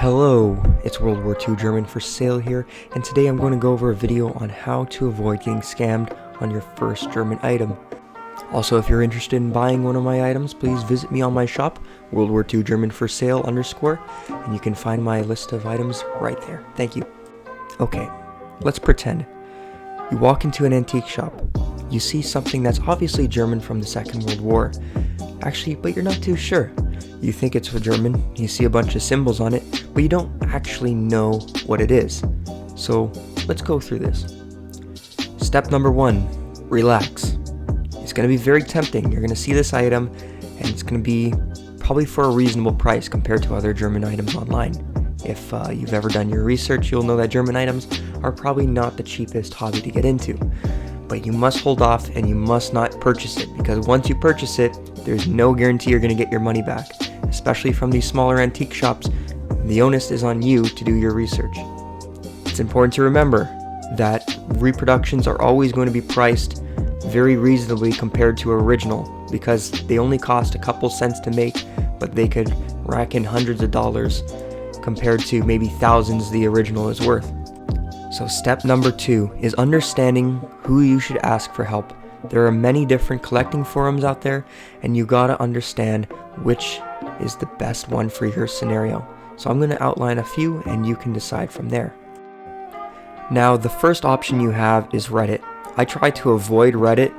Hello, it's WW2German4Sale here, and today I'm going to go over a video on how to avoid getting scammed on your first German item. Also, if you're interested in buying one of my items, please visit me on my shop, WW2German4Sale_, and you can find my list of items right there. Thank you. Okay, let's pretend. You walk into an antique shop. You see something that's obviously German from the Second World War. Actually, but you're not too sure. You think it's for German, you see a bunch of symbols on it, but you don't actually know what it is. So let's go through this. Step number 1, relax. It's going to be very tempting. You're going to see this item and it's going to be probably for a reasonable price compared to other German items online. If you've ever done your research, you'll know that German items are probably not the cheapest hobby to get into. But you must hold off and you must not purchase it, because once you purchase it, there's no guarantee you're going to get your money back. Especially from these smaller antique shops, the onus is on you to do your research. It's important to remember that reproductions are always going to be priced very reasonably compared to original, because they only cost a couple cents to make, but they could rack in hundreds of dollars compared to maybe thousands the original is worth. So step number 2 is understanding who you should ask for help. There are many different collecting forums out there, and you gotta understand which is the best one for your scenario. So I'm going to outline a few and you can decide from there. Now, the first option you have is Reddit. I try to avoid Reddit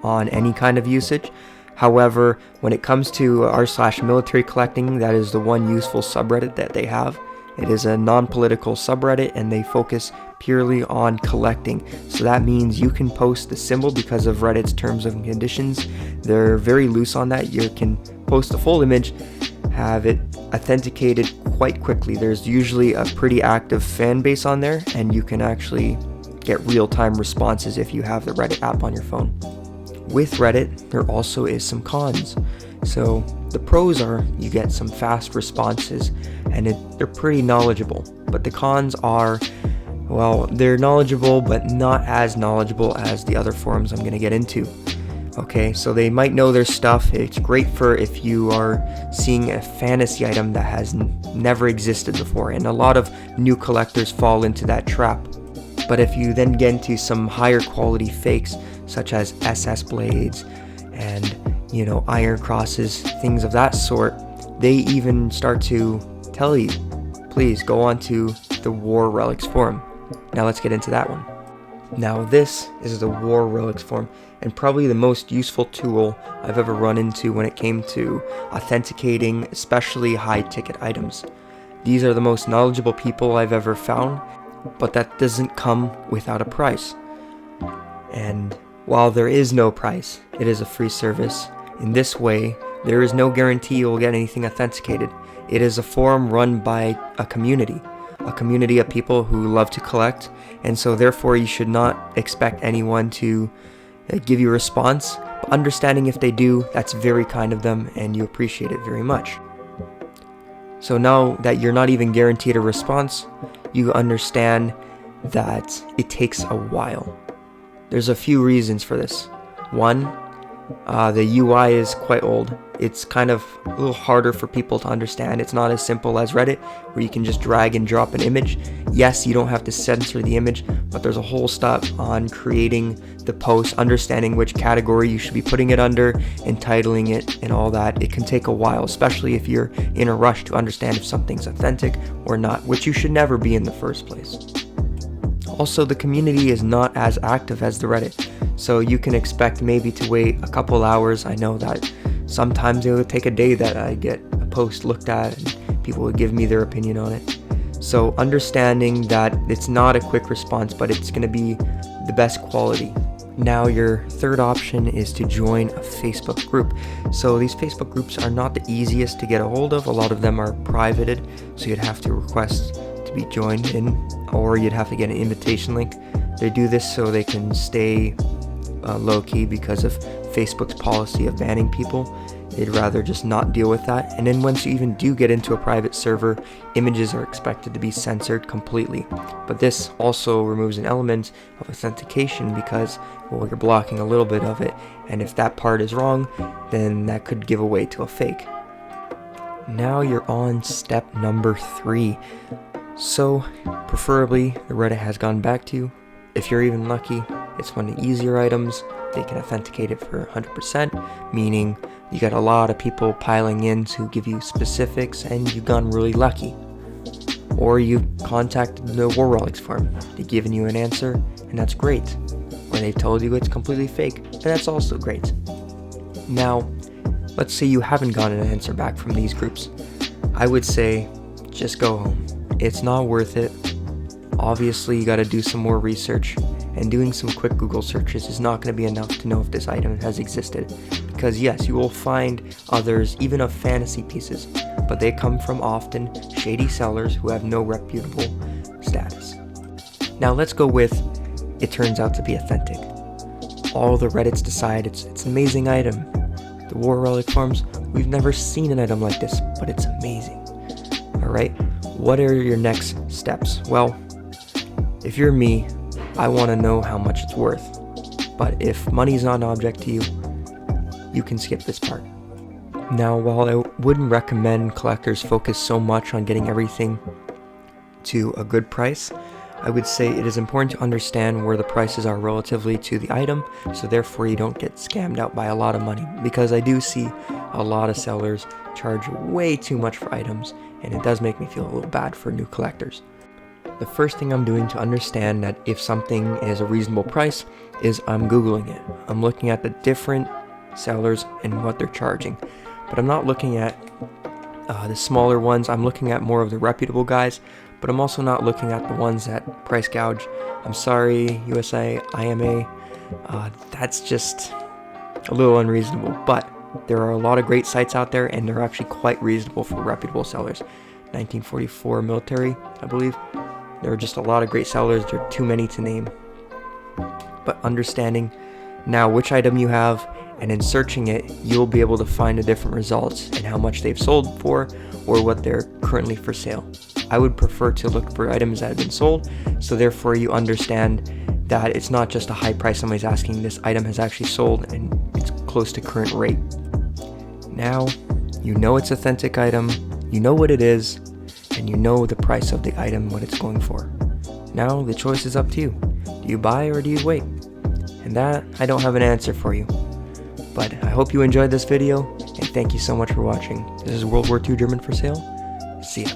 on any kind of usage. However, when it comes to r/military collecting, that is the one useful subreddit that they have. It is a non-political subreddit and they focus purely on collecting. So that means you can post the symbol because of Reddit's terms and conditions. They're very loose on that. You can post a full image, have it authenticated quite quickly. There's usually a pretty active fan base on there, and you can actually get real-time responses if you have the Reddit app on your phone. With Reddit, there also is some cons. So the pros are you get some fast responses and they're pretty knowledgeable. But the cons are, well, they're knowledgeable but not as knowledgeable as the other forums I'm going to get into. Okay, so they might know their stuff. It's great for if you are seeing a fantasy item that has never existed before, and a lot of new collectors fall into that trap. But if you then get into some higher quality fakes such as SS blades and iron crosses, things of that sort, they even start to tell you, please go on to the War Relics forum. Now let's get into that one. Now this is the War Relics forum, and probably the most useful tool I've ever run into when it came to authenticating especially high ticket items. These are the most knowledgeable people I've ever found, but that doesn't come without a price. And while there is no price, it is a free service. In this way, there is no guarantee you will get anything authenticated. It is a forum run by a community of people who love to collect, and so therefore you should not expect anyone to give you a response, but understanding if they do, that's very kind of them and you appreciate it very much. So now that you're not even guaranteed a response, you understand that it takes a while. There's a few reasons for this. One, the UI is quite old. It's kind of a little harder for people to understand. It's not as simple as Reddit, where you can just drag and drop an image. Yes, you don't have to censor the image, but there's a whole step on creating the post, understanding which category you should be putting it under, entitling it, and all that. It can take a while, especially if you're in a rush to understand if something's authentic or not, which you should never be in the first place. Also, the community is not as active as the Reddit, so you can expect maybe to wait a couple hours. I know that sometimes it would take a day that I get a post looked at and people would give me their opinion on it. So understanding that it's not a quick response, but it's going to be the best quality. Now your third option is to join a Facebook group. So these Facebook groups are not the easiest to get a hold of. A lot of them are privated, so you'd have to request to be joined in, or you'd have to get an invitation link. They do this so they can stay low-key because of Facebook's policy of banning people. They'd rather just not deal with that. And then once you even do get into a private server, images are expected to be censored completely. But this also removes an element of authentication because, well, you're blocking a little bit of it, and if that part is wrong, then that could give away to a fake. Now you're on step number 3. So, preferably, the Reddit has gone back to you. If you're even lucky, it's one of the easier items. They can authenticate it for 100%, meaning you got a lot of people piling in to give you specifics and you've gone really lucky. Or you've contacted the War Relics firm. They've given you an answer, and that's great. Or they've told you it's completely fake, and that's also great. Now, let's say you haven't gotten an answer back from these groups. I would say, just go home. It's not worth it. Obviously, you gotta do some more research, and doing some quick Google searches is not gonna be enough to know if this item has existed. Because yes, you will find others, even of fantasy pieces, but they come from often shady sellers who have no reputable status. Now let's go with, it turns out to be authentic. All the Reddits decide it's an amazing item. The War Relic forums, we've never seen an item like this, but it's amazing. Alright, what are your next steps? Well, if you're me, I want to know how much it's worth. But if money's not an object to you, you can skip this part. Now, while I wouldn't recommend collectors focus so much on getting everything to a good price, I would say it is important to understand where the prices are relatively to the item, so therefore you don't get scammed out by a lot of money, because I do see a lot of sellers charge way too much for items, and it does make me feel a little bad for new collectors. The first thing I'm doing to understand that if something is a reasonable price is I'm Googling it. I'm looking at the different sellers and what they're charging. But I'm not looking at the smaller ones. I'm looking at more of the reputable guys, but I'm also not looking at the ones that price gouge. I'm sorry, USA, IMA, that's just a little unreasonable. But there are a lot of great sites out there, and they're actually quite reasonable for reputable sellers. 1944 military, I believe. There are just a lot of great sellers. There are too many to name. But understanding now which item you have, and in searching it, you'll be able to find the different results and how much they've sold for, or what they're currently for sale. I would prefer to look for items that have been sold, so therefore you understand that it's not just a high price somebody's asking. This item has actually sold and it's close to current rate. Now, you know it's authentic item, you know what it is, and you know the price of the item, what it's going for. Now the choice is up to you. Do you buy or do you wait? And that, I don't have an answer for you. But I hope you enjoyed this video, and thank you so much for watching. This is WW2German4Sale. See ya.